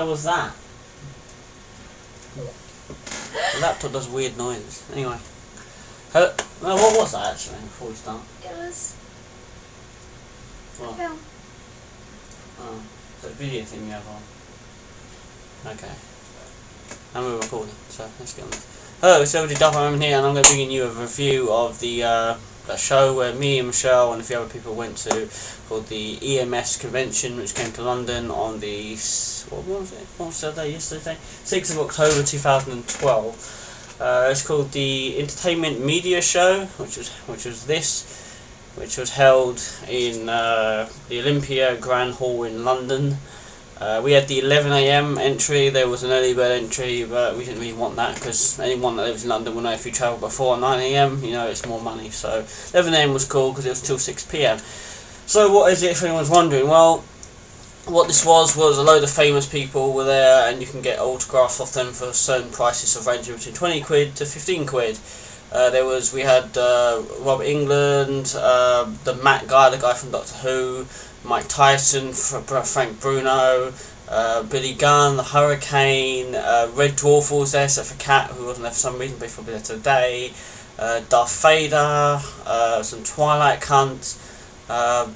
hell was that? The laptop does weird noises. Anyway. Well, what was that actually before we start? It was What? a film. Oh, it's a video thing you have on. Okay. And we're recording, so let's get on this. Hello, it's L4DDarkVampRaven here, and I'm going to be giving you a review of the show where me and Michelle and a few other people went to, called the EMS convention, which came to London on the, what was it? What was the day? Yesterday? 6th of October 2012. It's called the Entertainment Media Show, which was held in the Olympia Grand Hall in London. We had the 11 AM entry. There was an early bird entry, but we didn't really want that because anyone that lives in London will know if you travel before 9 AM, you know it's more money. So 11 AM was cool because it was till 6 PM. So what is it, if anyone's wondering? Well, what this was a load of famous people were there, and you can get autographs off them for certain prices of ranging between 20 quid to 15 quid. We had Robert Englund, the Matt guy, the guy from Doctor Who, Mike Tyson, Frank Bruno, Billy Gunn, the Hurricane, Red Dwarf was there, except for Cat, who wasn't there for some reason, but he'll be there today, Darth Vader, some Twilight cunts, I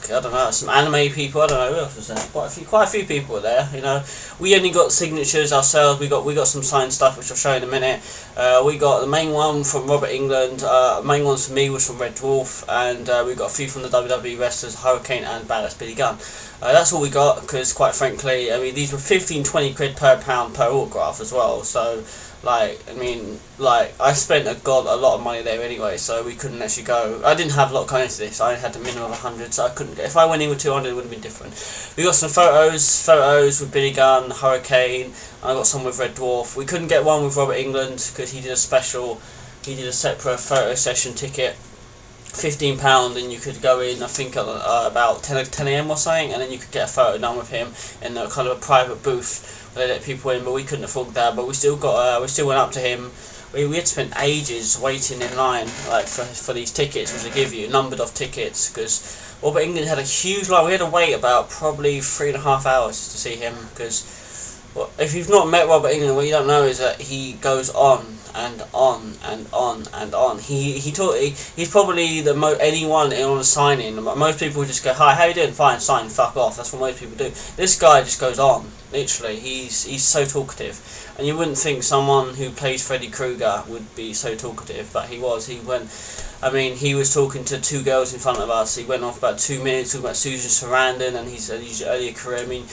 don't know, some anime people, I don't know who else was there. Quite a few people were there, you know. We only got signatures ourselves, we got some signed stuff which I'll show you in a minute. We got the main one from Robert Englund, main one for me was from Red Dwarf, and we got a few from the WWE wrestlers, Hurricane and Badass Billy Gunn. That's all we got, because quite frankly, I mean, these were 15-20 quid per pound per autograph as well, so I spent a lot of money there anyway, so we couldn't actually go. I didn't have a lot going into this. I had a minimum of 100, so I couldn't get. If I went in with 200, it would have been different. We got some photos with Billy Gunn, Hurricane, and I got some with Red Dwarf. We couldn't get one with Robert Englund because he did a separate photo session ticket, £15, and you could go in, I think about 10 AM or something, and then you could get a photo done with him in a kind of a private booth. They let people in, but we couldn't afford that. But we still went up to him. We had spent ages waiting in line, like for these tickets, which they give you, numbered off tickets, because Robert Englund had a huge line. We had to wait about probably 3.5 hours to see him, because if you've not met Robert Englund, what you don't know is that he goes on and on and on and on. He's probably anyone on a sign-in. Most people would just go, "Hi, how you doing? Fine, sign, fuck off." That's what most people do. This guy just goes on. Literally, he's so talkative, and you wouldn't think someone who plays Freddy Krueger would be so talkative, but he was. He was talking to two girls in front of us. He went off about 2 minutes talking about Susan Sarandon and his earlier career. I mean,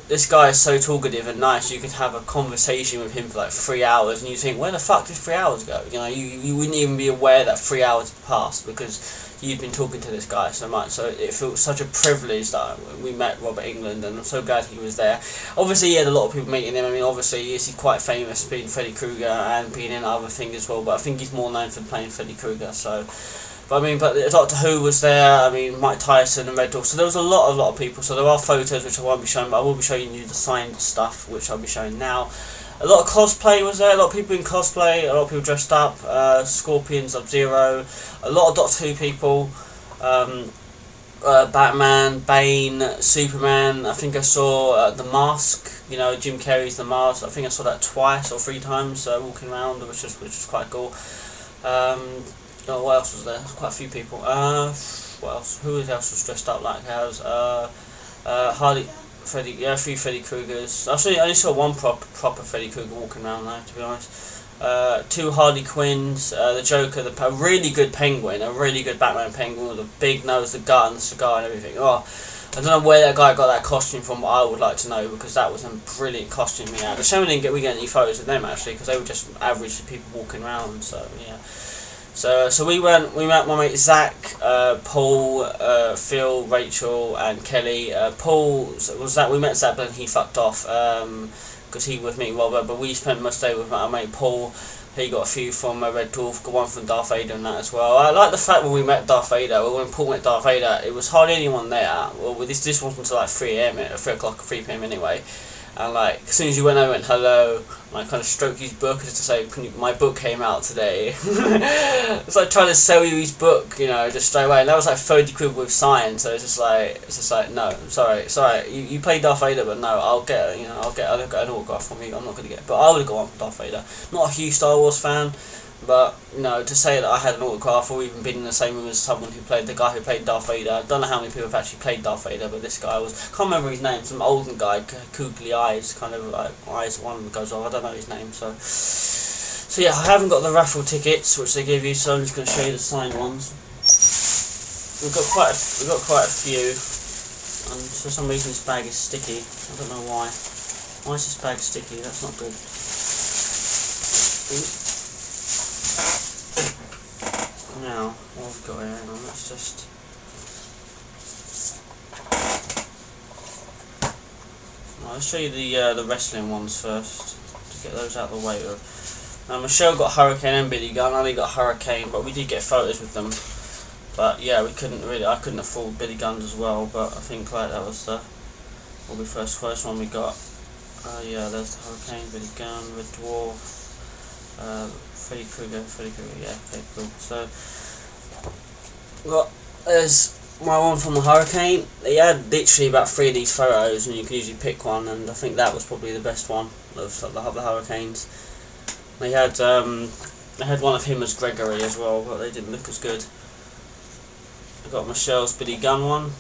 this guy is so talkative and nice. You could have a conversation with him for like 3 hours, and you think, where the fuck did 3 hours go? You know, you wouldn't even be aware that 3 hours had passed because you'd been talking to this guy so much. So it felt such a privilege that we met Robert Englund, and I'm so glad he was there. Obviously, he had a lot of people meeting him. I mean, obviously, he's quite famous being Freddy Krueger and being in other things as well, but I think he's more known for playing Freddy Krueger. So, but Doctor Who was there. I mean, Mike Tyson and Red Dwarf. So there was a lot of people. So there are photos which I won't be showing, but I will be showing you the signed stuff, which I'll be showing now. A lot of cosplay was there, a lot of people in cosplay, a lot of people dressed up, Scorpion, Sub-Zero, a lot of Doctor Who people, Batman, Bane, Superman. I think I saw The Mask, you know, Jim Carrey's The Mask. I think I saw that twice or 3 times walking around, which was quite cool. What else was there? Quite a few people. What else? Who else was dressed up like ours? Harley... a few Freddy Kruegers. I only saw one proper Freddy Krueger walking around though, to be honest. 2 Harley Quinns, the Joker, a really good Penguin, a really good Batman Penguin with a big nose, the gun, the cigar and everything. Oh, I don't know where that guy got that costume from, but I would like to know, because that was a brilliant costume we had. The shame we didn't get any photos of them actually, because they were just average people walking around, so yeah. So we met my mate Zach, Paul, Phil, Rachel and Kelly. Paul was that we met Zach, but he fucked off because he was meeting Robert. But we spent most of the day with my mate Paul. He got a few from Red Dwarf, got one from Darth Vader and that as well. I like the fact when we met Darth Vader, when Paul met Darth Vader, it was hardly anyone there. Well, this wasn't until like 3 AM, 3 o'clock, 3 PM anyway. and like as soon as you went over, I went hello, and I kind of stroked his book as to say, my book came out today. It's like trying to sell you his book, you know, just straight away. And that was like 30 quid with sign, so it's just like no, I'm sorry, you play Darth Vader, but no, I'll get an autograph from you. I'm not gonna get, but I would have got one from Darth Vader. Not a huge Star Wars fan, but you know, to say that I had an autograph or even been in the same room as someone who played, the guy who played Darth Vader, I don't know how many people have actually played Darth Vader, but this guy was, can't remember his name, some olden guy, googly eyes, kind of like eyes, one goes off, I don't know his name, so yeah, I haven't got the raffle tickets which they give you, so I'm just going to show you the signed ones. We've got quite a few, and for some reason this bag is sticky, I don't know why. Why is this bag sticky? That's not good. Now, what have we got here? Hang on, let's just... I'll show you the wrestling ones first, to get those out of the way. Now, Michelle got Hurricane and Billy Gunn. I only got Hurricane, but we did get photos with them. But yeah, I couldn't afford Billy Gunn's as well, but I think like that was the first one we got. Yeah, there's the Hurricane, Billy Gunn, Red Dwarf, Freddy Krueger, yeah, okay, cool. So, there's my one from the Hurricane. They had literally about 3 of these photos, and you can usually pick one, and I think that was probably the best one of the Hurricanes. They had one of him as Gregory as well, but they didn't look as good. I got Michelle's Billy Gunn one.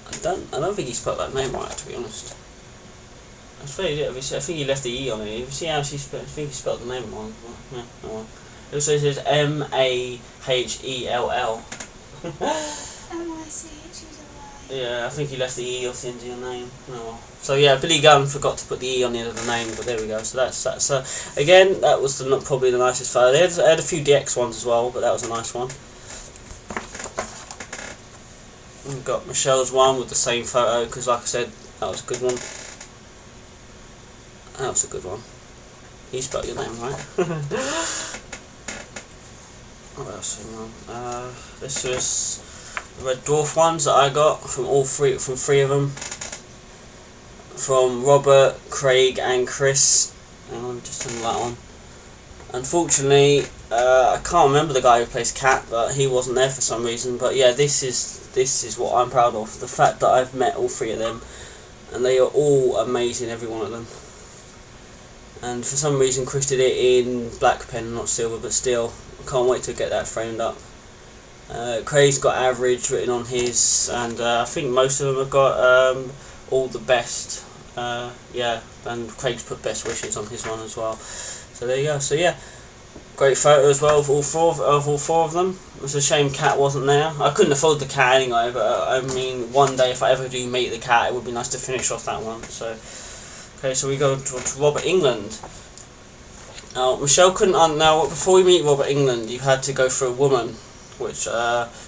I don't think he spelled that name right, to be honest. I think he left the E on it. You see how I think he spelled the name wrong. Yeah, no one. It also says M-A-H-E-L-L. M-I-C-H-E-L-L. Yeah, I think he left the E off the end of your name. Oh. So yeah, Billy Gunn forgot to put the E on the end of the name, but there we go. So that's again, that was probably the nicest photo. They had a few DX ones as well, but that was a nice one. We've got Michelle's one with the same photo, because like I said, that was a good one. That was a good one. You spelled your name right. What else? This was the Red Dwarf ones that I got from three of them. From Robert, Craig and Chris. Hang on, just turn that on. Unfortunately, I can't remember the guy who plays Cat, but he wasn't there for some reason. But yeah, this is what I'm proud of. The fact that I've met all 3 of them, and they are all amazing, every one of them. And for some reason Chris did it in black pen, not silver, but still, I can't wait to get that framed up. Craig's got average written on his, and I think most of them have got all the best. Yeah, and Craig's put best wishes on his one as well. So there you go. So yeah, great photo as well of all four of them. It was a shame Cat wasn't there. I couldn't afford the Cat anyway, but I mean, one day if I ever do meet the Cat, it would be nice to finish off that one. So. Okay, so we go to Robert Englund. Now, Michelle couldn't. Now, before we meet Robert Englund, you had to go for a woman, which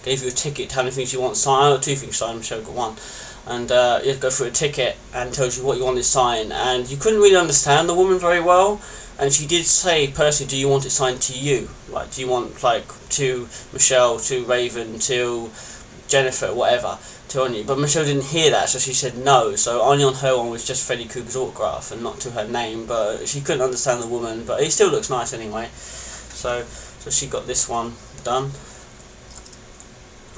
gave you a ticket telling you things you want signed. I got 2 things signed, Michelle got 1. And you had to go through a ticket and tells you what you wanted signed. And you couldn't really understand the woman very well. And she did say, personally, do you want it signed to you? Like, do you want, like, to Michelle, to Raven, to Jennifer, whatever. On you, but Michelle didn't hear that, so she said no. So only on her one was just Freddy Krueger's autograph and not to her name. But she couldn't understand the woman, but it still looks nice anyway. So she got this one done,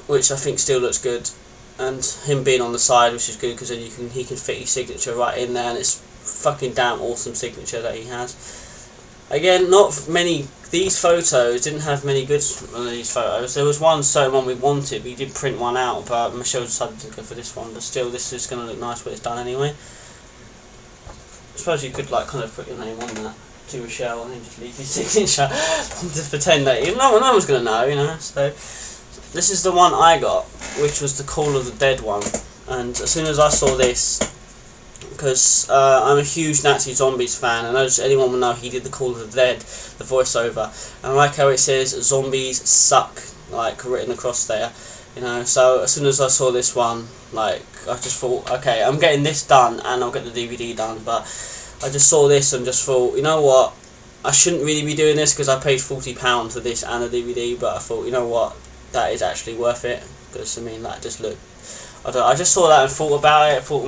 which I think still looks good. And him being on the side, which is good because then he can fit his signature right in there, and it's fucking damn awesome signature that he has. Again, not many. These photos didn't have many good on these photos. There was one certain one we wanted. We did print one out, but Michelle decided to go for this one. But still, this is going to look nice when it's done anyway. I suppose you could like kind of put your name on that to Michelle and then just leave your signature to pretend that no one's going to know, you know. So this is the one I got, which was the Call of the Dead one. And as soon as I saw this, because I'm a huge Nazi Zombies fan, and as anyone will know, he did the Call of the Dead, the voiceover, and I like how it says "Zombies suck," like written across there, you know. So as soon as I saw this one, like I just thought, okay, I'm getting this done, and I'll get the DVD done. But I just saw this and just thought, you know what, I shouldn't really be doing this because I paid £40 for this and a DVD. But I thought, you know what, that is actually worth it, because I mean, that just looked I just saw that and thought about it. I thought,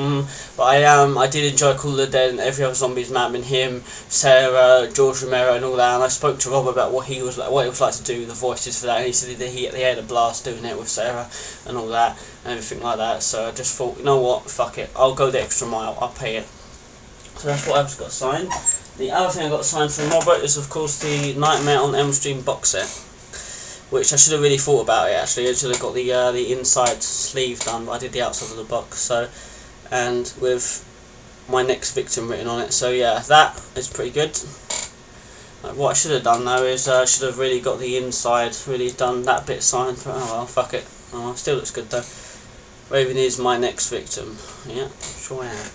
but I did enjoy Call of the Dead and every other zombies map, and him, Sarah, George Romero, and all that. And I spoke to Rob about what it was like to do the voices for that, and he said that he had a blast doing it with Sarah and all that and everything like that. So I just thought, you know what, fuck it, I'll go the extra mile, I'll pay it. So that's what I've got signed. The other thing I got signed from Robert is, of course, the Nightmare on Elm Street box set, which I should have really thought about it. Actually, I should have got the inside sleeve done, but I did the outside of the box. So, and with my next victim written on it. So yeah, that is pretty good. What I should have done though is I should have really got the inside, really done that bit signed. But oh well, fuck it. Oh, it still looks good though. Raven is my next victim. Yeah, sure I am.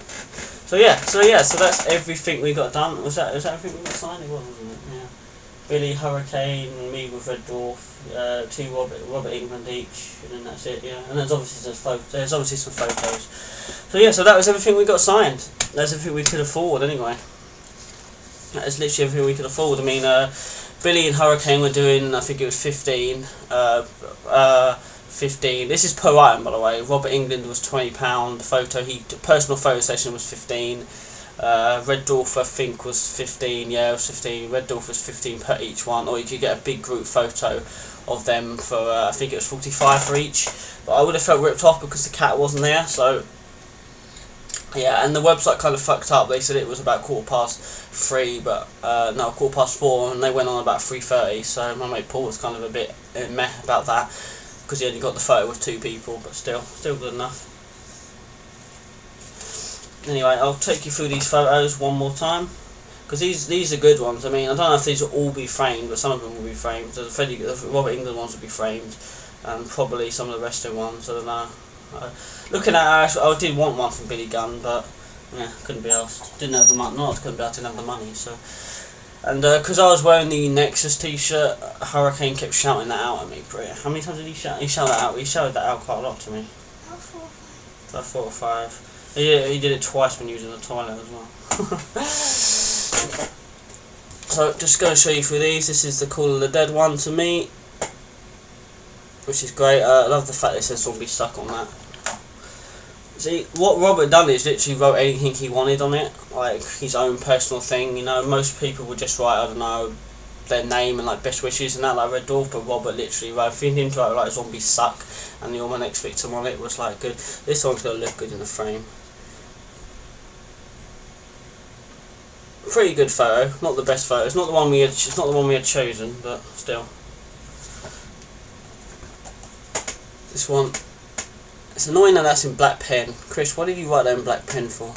So that's everything we got done. Was that everything we got signed? It was, wasn't it? Yeah. Billy, Hurricane, me with Red Dwarf, 2 Robert Englund each, and then that's it. Yeah, and there's obviously some photos. So yeah, so that was everything we got signed. That's everything we could afford anyway. That is literally everything we could afford. I mean, Billy and Hurricane were doing, I think it was 15. 15. This is per item, by the way. Robert Englund was £20. The personal photo session was 15. Red Dwarf I think was 15. Yeah, it was 15. Red Dwarf was 15 per each one, or you could get a big group photo of them for I think it was 45 for each. But I would have felt ripped off because the cat wasn't there. So yeah, and the website kind of fucked up. They said it was about 3:15, but no, 4:15, and they went on about 3:30. So my mate Paul was kind of a bit meh about that, because he only got the photo with 2 people, but still good enough. Anyway, I'll take you through these photos one more time, because these are good ones. I mean, I don't know if these will all be framed, but some of them will be framed. The Robert Englund ones will be framed, and probably some of the rest of the ones, I don't know. Looking at I did want one from Billy Gunn, but yeah, couldn't be asked. Didn't have the money. Didn't have the money. So, and because I was wearing the Nexus T-shirt, Hurricane kept shouting that out at me. How many times did he shout? He shouted that out. He shouted that out quite a lot to me. About 4 or 5. About 4 or 5. Yeah, he did it twice when he was in the toilet as well. So just going to show you through these. This is the Call of the Dead one to me, which is great. I love the fact that it says zombie stuck on that. See, what Robert done is literally wrote anything he wanted on it, like his own personal thing. You know, most people would just write, I don't know, their name and like best wishes and that, like Red Dwarf, but Robert literally wrote, for him to write like zombies suck and you're my next victim on it was like good. This one's gonna look good in the frame. Pretty good photo, not the best photo. It's not the one we had chosen, but still. This one. It's annoying that that's in black pen. Chris, what did you write that in black pen for?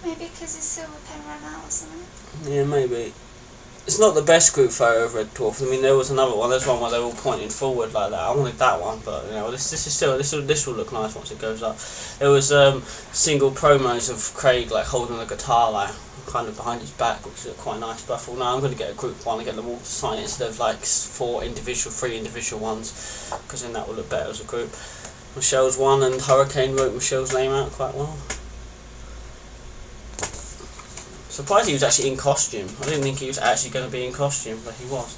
Maybe because his silver pen ran out or something. Yeah, maybe. It's not the best group photo of Red Dwarf. I mean, there was another one. There's one where they're all pointing forward like that. I wanted that one, but you know, this will look nice once it goes up. There was single promos of Craig like holding a guitar like kind of behind his back, which looked quite nice. But I thought, no, I'm going to get a group one and get them all to sign it instead of like 3 individual ones, because then that will look better as a group. Michelle's one, and Hurricane wrote Michelle's name out quite well. Surprised he was actually in costume. I didn't think he was actually going to be in costume, but he was.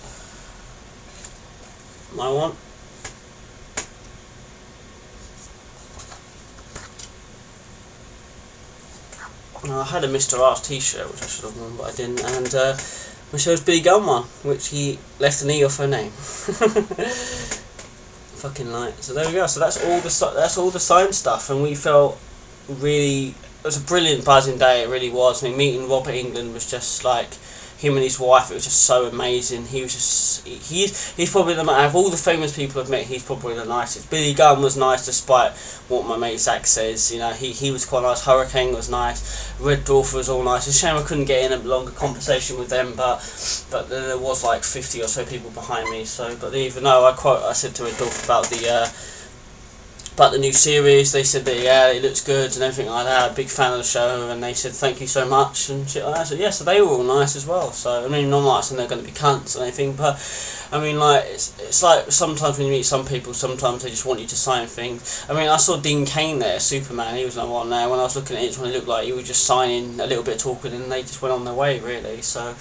My one. I had a Mr. R's t-shirt, which I should have worn, but I didn't. And Michelle's Billy Gunn one, which he left an E off her name. Fucking light. So there we go. So that's all the signed stuff, and we felt really. It was a brilliant buzzing day. It really was. I mean, meeting Robert Englund was just like him and his wife. It was just so amazing. He was just he's probably out of all the famous people I've met, he's probably the nicest. Billy Gunn was nice despite what my mate Zach says. You know, he was quite nice. Hurricane was nice. Red Dwarf was all nice. It's a shame I couldn't get in a longer conversation with them, but there was like 50 or so people behind me. So, but even though I said to Red Dwarf about the new series, they said that yeah, it looks good and everything like that. Big fan of the show, and they said thank you so much and shit like that. So yeah, so they were all nice as well. So I mean, not nice and they're going to be cunts or anything, but I mean, like it's like sometimes when you meet some people, sometimes they just want you to sign things. I mean, I saw Dean Cain there, Superman. He was number one there. When I was looking at it, when it looked like he was just signing a little bit awkward, and they just went on their way really. So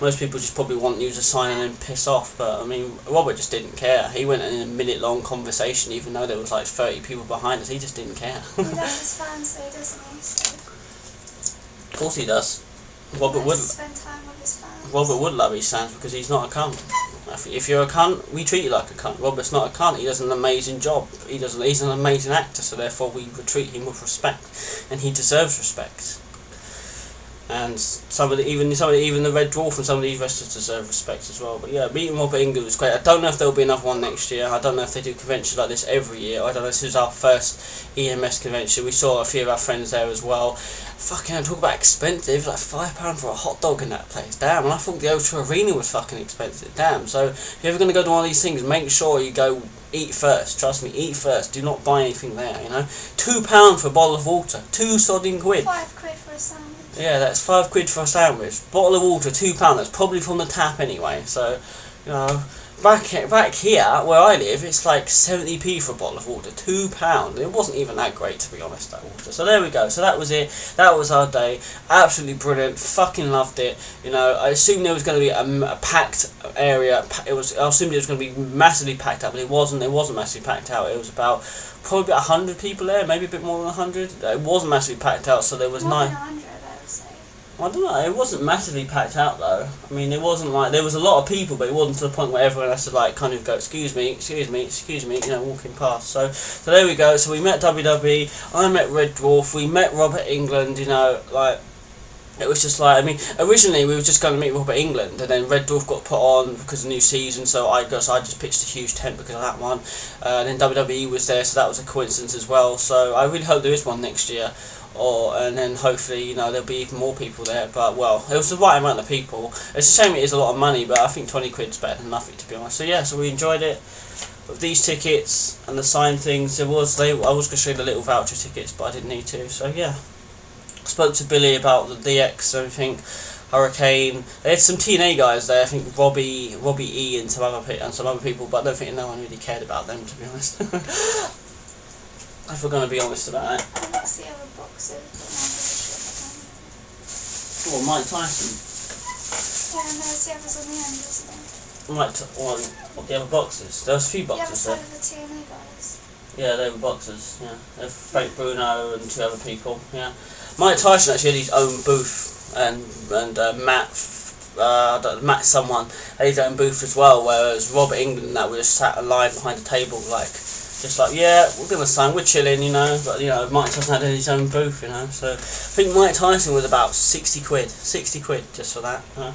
most people just probably want you to sign and then piss off. But I mean, Robert just didn't care. He went in a minute-long conversation, even though there was like 30 people behind us. He just didn't care. He loves his fans though, doesn't he? So Of course he does. Robert would. spend time with his fans. Robert would love his fans because he's not a cunt. If you're a cunt, we treat you like a cunt. Robert's not a cunt. He does an amazing job. He's an amazing actor, so therefore we would treat him with respect, and he deserves respect. And even the Red Dwarf and some of these wrestlers deserve respect as well. But yeah, meeting Robert Englund was great. I don't know if there'll be another one next year. I don't know if they do conventions like this every year. I don't know. This is our first EMS convention. We saw a few of our friends there as well. Fucking hell, talk about expensive, like £5 for a hot dog in that place. Damn, and I thought the O2 Arena was fucking expensive. Damn, so if you're ever going to go to one of these things, make sure you go eat first. Trust me, eat first. Do not buy anything there, you know. £2 for a bottle of water. 2 sodding quid. £5 for a sandwich. Yeah, that's £5 for a sandwich. Bottle of water, £2. That's probably from the tap anyway, so, you know. Back here, where I live, it's like 70p for a bottle of water, £2. It wasn't even that great, to be honest, that water. So there we go. So that was it. That was our day. Absolutely brilliant. Fucking loved it. You know, I assumed there was going to be a packed area. I assumed it was going to be massively packed out, but it wasn't. It wasn't massively packed out. It was probably about 100 people there, maybe a bit more than 100. It wasn't massively packed out, so there was More than 100, I would say. I don't know, it wasn't massively packed out though. I mean, it wasn't like, there was a lot of people, but it wasn't to the point where everyone has to like kind of go, excuse me, you know, walking past. So there we go. So we met WWE, I met Red Dwarf, we met Robert Englund, you know, like, it was just like, I mean, originally we were just going to meet Robert Englund, and then Red Dwarf got put on because of the new season, so I just pitched a huge tent because of that one. And then WWE was there, so that was a coincidence as well. So I really hope there is one next year. And then hopefully, you know, there'll be even more people there. But well, it was the right amount of people. It's a shame it is a lot of money, but I think 20 quid's better than nothing, to be honest. So yeah, so we enjoyed it. With these tickets and the signed things, I was going to show you the little voucher tickets, but I didn't need to. So yeah, spoke to Billy about the DX and everything. Hurricane. They had some TNA guys there. I think Robbie E and some other people, but I don't think no one really cared about them, to be honest. If we're going to be honest about it. And what's the other boxer? Oh, Mike Tyson. Yeah, and there's the others on the end, isn't there? What the other boxers? There was a few The other boxers side there. of the TNA guys. Yeah, they were boxers. Yeah, there's Frank Bruno and 2 other people. Yeah, Mike Tyson actually had his own booth, and Matt someone had his own booth as well. Whereas Robert Englund and that were just sat alive behind the table, like. Just like, yeah, we're gonna sign, we're chilling, you know, but you know, Mike Tyson had his own booth, you know, so I think Mike Tyson was about 60 quid just for that, you know?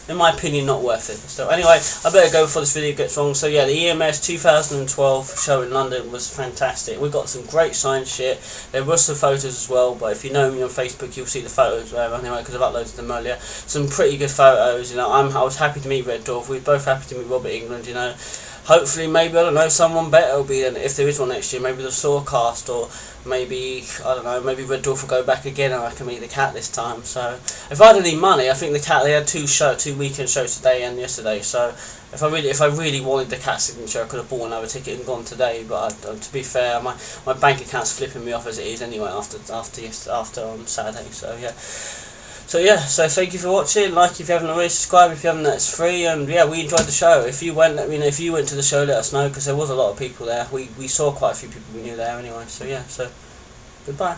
In my opinion, not worth it, but still. Anyway, I better go before this video gets wrong. So yeah, the EMS 2012 show in London was fantastic. We got some great signed shit. There were some photos as well, but if you know me on Facebook, you'll see the photos anyway, because I've uploaded them earlier. Some pretty good photos, you know. I was happy to meet Red Dwarf. We were both happy to meet Robert Englund, you know. Hopefully, maybe, I don't know, someone better will be in, if there is one next year, maybe the Sawcast, or maybe, I don't know, maybe Red Dwarf will go back again and I can meet the cat this time. So, if I had any money, I think the cat, they had 2 weekend shows today and yesterday, so if I really wanted the cat signature, I could have bought another ticket and gone today, but to be fair, my bank account's flipping me off as it is anyway after on Saturday, so yeah. So yeah, so thank you for watching. Like if you haven't already, subscribe if you haven't, that's free. And yeah, we enjoyed the show. If you went, if you went to the show, let us know, because there was a lot of people there. We saw quite a few people we knew there anyway. So yeah, so goodbye.